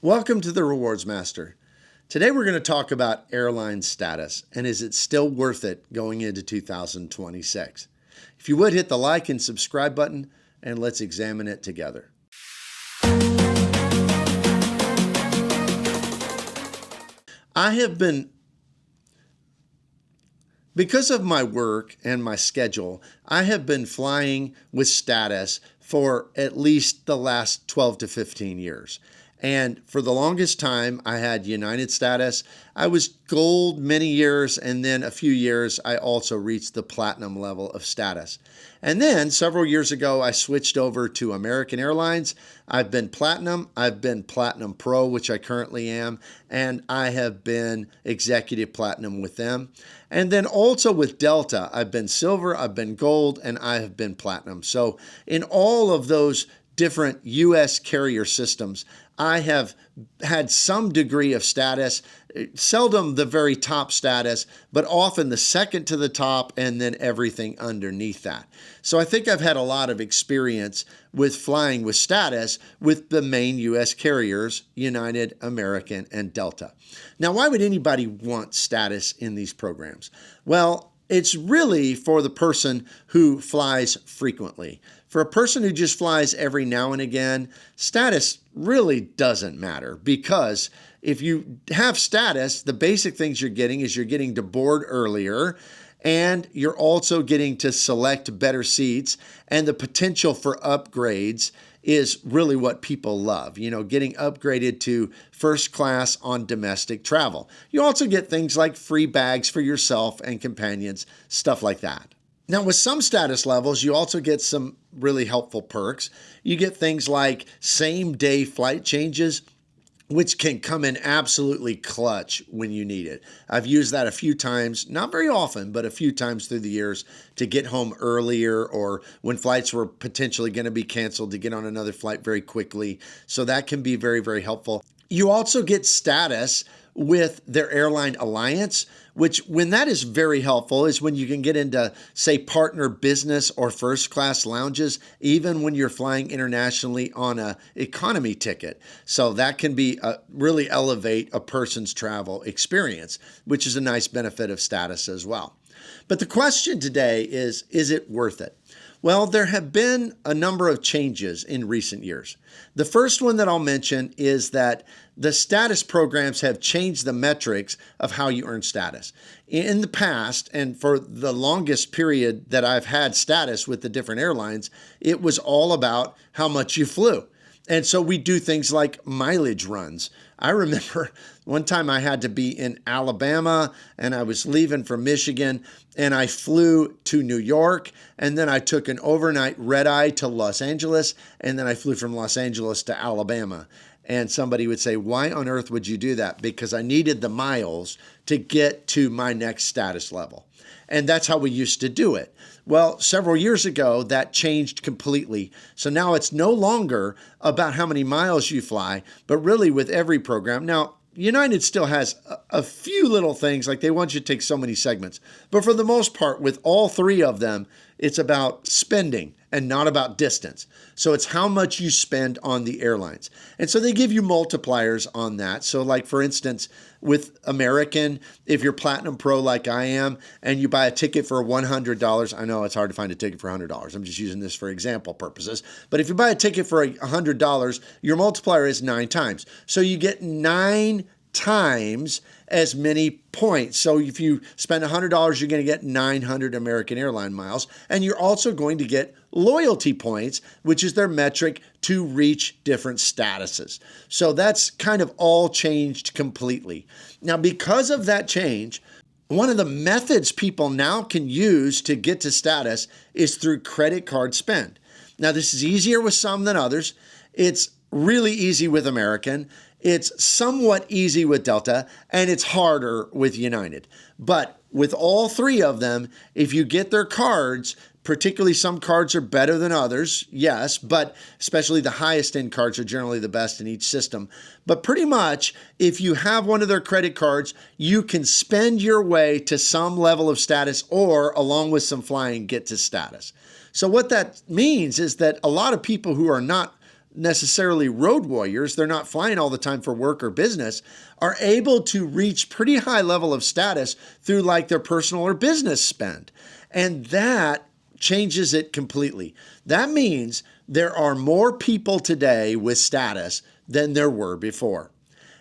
Welcome to the Rewards Master. Today we're going to talk about airline status and is it still worth it going into 2026? If you would hit the like and subscribe button and let's examine it together. Because of my work and my schedule, I have been flying with status for at least the last 12 to 15 years. And for the longest time, I had United status. I was gold many years, and then a few years, I also reached the platinum level of status. And then several years ago, I switched over to American Airlines. I've been platinum pro, which I currently am, and I have been executive platinum with them. And then also with Delta, I've been silver, I've been gold, and I have been platinum. So in all of those different U.S. carrier systems, I have had some degree of status, seldom the very top status, but often the second to the top and then everything underneath that. So I think I've had a lot of experience with flying with status with the main U.S. carriers, United, American, and Delta. Now, why would anybody want status in these programs? Well, it's really for the person who flies frequently. For a person who just flies every now and again, status really doesn't matter, because if you have status, the basic things you're getting is you're getting to board earlier, and you're also getting to select better seats, and the potential for upgrades is really what people love, getting upgraded to first class on domestic travel. You also get things like free bags for yourself and companions, stuff like that. Now, with some status levels, you also get some really helpful perks. You get things like same-day flight changes, which can come in absolutely clutch when you need it. I've used that a few times, not very often, but a few times through the years to get home earlier, or when flights were potentially going to be canceled, to get on another flight very quickly. So that can be very, very helpful. You also get status with their airline alliance, which when that is very helpful is when you can get into, say, partner business or first class lounges, even when you're flying internationally on a economy ticket. So that can be really elevate a person's travel experience, which is a nice benefit of status as well. But the question today is it worth it? Well, there have been a number of changes in recent years. The first one that I'll mention is that the status programs have changed the metrics of how you earn status. In the past, and for the longest period that I've had status with the different airlines, it was all about how much you flew. And so we do things like mileage runs. I remember one time I had to be in Alabama and I was leaving from Michigan, and I flew to New York, and then I took an overnight red eye to Los Angeles, and then I flew from Los Angeles to Alabama. And somebody would say, why on earth would you do that? Because I needed the miles to get to my next status level. And that's how we used to do it. Well, several years ago, that changed completely. So now it's no longer about how many miles you fly, but really with every program. Now, United still has a few little things, like they want you to take so many segments. But for the most part, with all three of them, it's about spending and not about distance. So it's how much you spend on the airlines. And so they give you multipliers on that. So like, for instance, with American, if you're Platinum Pro like I am, and you buy a ticket for $100, I know it's hard to find a ticket for $100. I'm just using this for example purposes. But if you buy a ticket for $100, your multiplier is 9 times. So you get 9 times as many points. So if you spend $100, you're going to get 900 American Airline miles, and you're also going to get loyalty points, which is their metric to reach different statuses. So that's kind of all changed completely. Now, because of that change, one of the methods people now can use to get to status is through credit card spend. Now, this is easier with some than others. It's really easy with American. It's somewhat easy with Delta, and it's harder with United. But with all three of them, if you get their cards, particularly some cards are better than others, yes, but especially the highest end cards are generally the best in each system. But pretty much, if you have one of their credit cards, you can spend your way to some level of status, or along with some flying, get to status. So what that means is that a lot of people who are not necessarily road warriors, they're not flying all the time for work or business, are able to reach pretty high level of status through like their personal or business spend. And that changes it completely. That means there are more people today with status than there were before.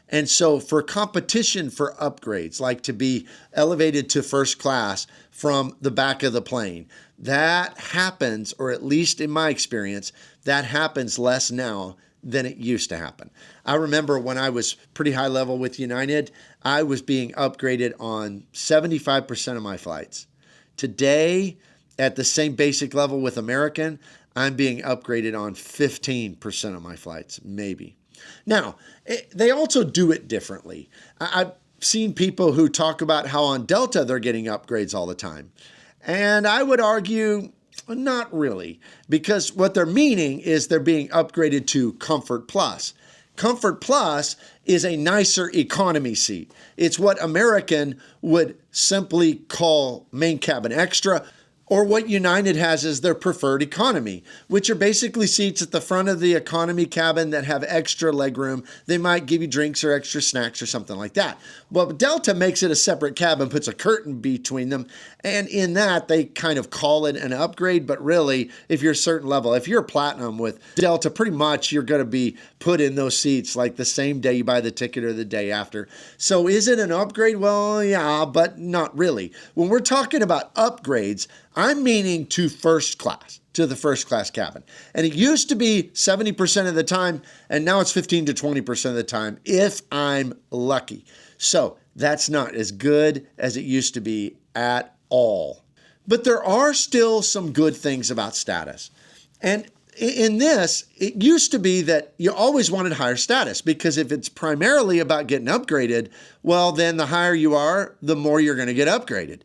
And so for competition for upgrades, like to be elevated to first class from the back of the plane, that happens, or at least in my experience, that happens less now than it used to happen. I remember when I was pretty high level with United, I was being upgraded on 75% of my flights. Today, at the same basic level with American, I'm being upgraded on 15% of my flights, maybe. Now, they also do it differently. I've seen people who talk about how on Delta they're getting upgrades all the time. And I would argue, not really, because what they're meaning is they're being upgraded to Comfort Plus. Comfort Plus is a nicer economy seat. It's what American would simply call main cabin extra, or what United has as their preferred economy, which are basically seats at the front of the economy cabin that have extra legroom. They might give you drinks or extra snacks or something like that. Well, Delta makes it a separate cabin, puts a curtain between them, and in that, they kind of call it an upgrade, but really, if you're a certain level, if you're platinum with Delta, pretty much you're going to be put in those seats like the same day you buy the ticket or the day after. So is it an upgrade? Well, yeah, but not really. When we're talking about upgrades, I'm meaning to first class, to the first class cabin. And it used to be 70% of the time, and now it's 15 to 20% of the time if I'm lucky. So that's not as good as it used to be at all. But there are still some good things about status. And in this, it used to be that you always wanted higher status, because if it's primarily about getting upgraded, well, then the higher you are, the more you're going to get upgraded.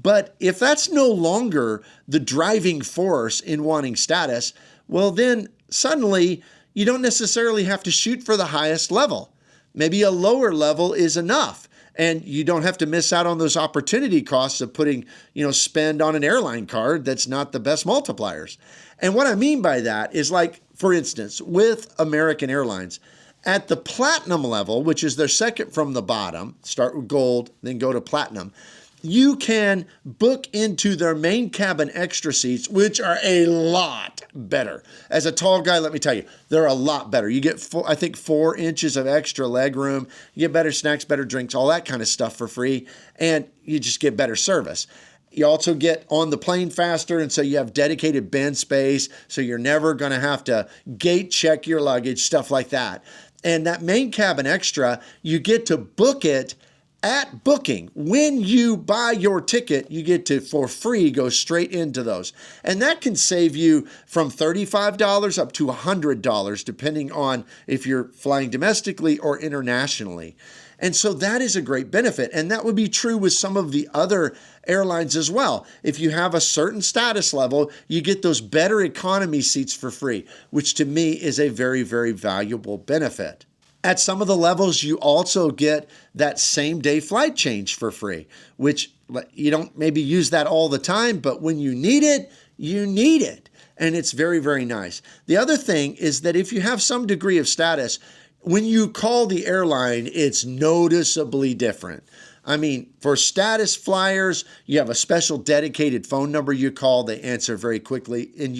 But if that's no longer the driving force in wanting status, well, then suddenly you don't necessarily have to shoot for the highest level. Maybe a lower level is enough, and you don't have to miss out on those opportunity costs of putting, spend on an airline card that's not the best multipliers. And what I mean by that is, like, for instance, with American Airlines, at the platinum level, which is their second from the bottom, start with gold, then go to platinum, you can book into their main cabin extra seats, which are a lot better. As a tall guy, let me tell you, they're a lot better. You get, 4 inches of extra leg room. You get better snacks, better drinks, all that kind of stuff for free, and you just get better service. You also get on the plane faster, and so you have dedicated bin space, so you're never going to have to gate check your luggage, stuff like that. And that main cabin extra, you get to book it at booking. When you buy your ticket, you get to, for free, go straight into those. And that can save you from $35 up to $100, depending on if you're flying domestically or internationally. And so that is a great benefit. And that would be true with some of the other airlines as well. If you have a certain status level, you get those better economy seats for free, which to me is a very, very valuable benefit. At some of the levels, you also get that same day flight change for free, which you don't maybe use that all the time, but when you need it, you need it. And it's very, very nice. The other thing is that if you have some degree of status, when you call the airline, it's noticeably different. I mean, for status flyers, you have a special dedicated phone number you call. They answer very quickly, and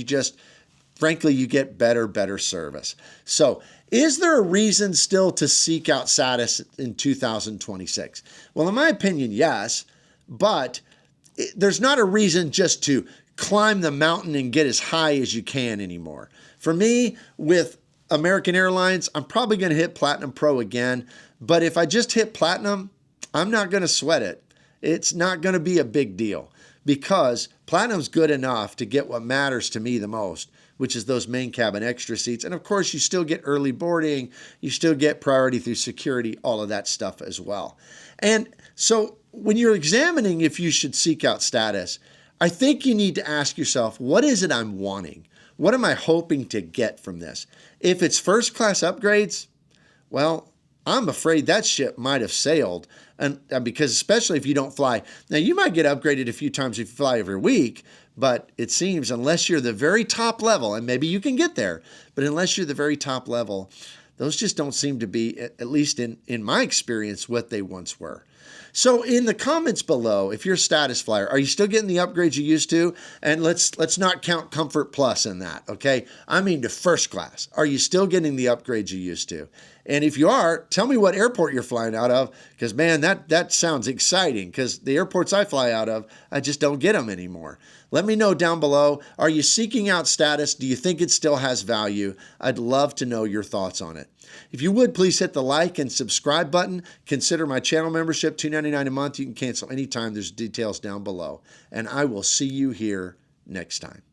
frankly, you get better service. So is there a reason still to seek out status in 2026? Well, in my opinion, yes, but there's not a reason just to climb the mountain and get as high as you can anymore. For me, with American Airlines, I'm probably going to hit Platinum Pro again, but if I just hit Platinum, I'm not going to sweat it. It's not going to be a big deal, because Platinum's good enough to get what matters to me the most, which is those main cabin extra seats. And of course, you still get early boarding, you still get priority through security, all of that stuff as well. And so when you're examining if you should seek out status, I think you need to ask yourself, what is it I'm wanting? What am I hoping to get from this? If it's first class upgrades, well, I'm afraid that ship might have sailed, and because especially if you don't fly. Now, you might get upgraded a few times if you fly every week, But it seems unless you're the very top level, and maybe you can get there, but unless you're the very top level, those just don't seem to be, at least in my experience, what they once were. So in the comments below, if you're a status flyer, are you still getting the upgrades you used to? And let's not count Comfort Plus in that, okay? I mean to first class. Are you still getting the upgrades you used to? And if you are, tell me what airport you're flying out of, because man, that sounds exciting, because the airports I fly out of, I just don't get them anymore. Let me know down below. Are you seeking out status? Do you think it still has value? I'd love to know your thoughts on it. If you would, please hit the like and subscribe button. Consider my channel membership, $2.99 a month. You can cancel anytime. There's details down below. And I will see you here next time.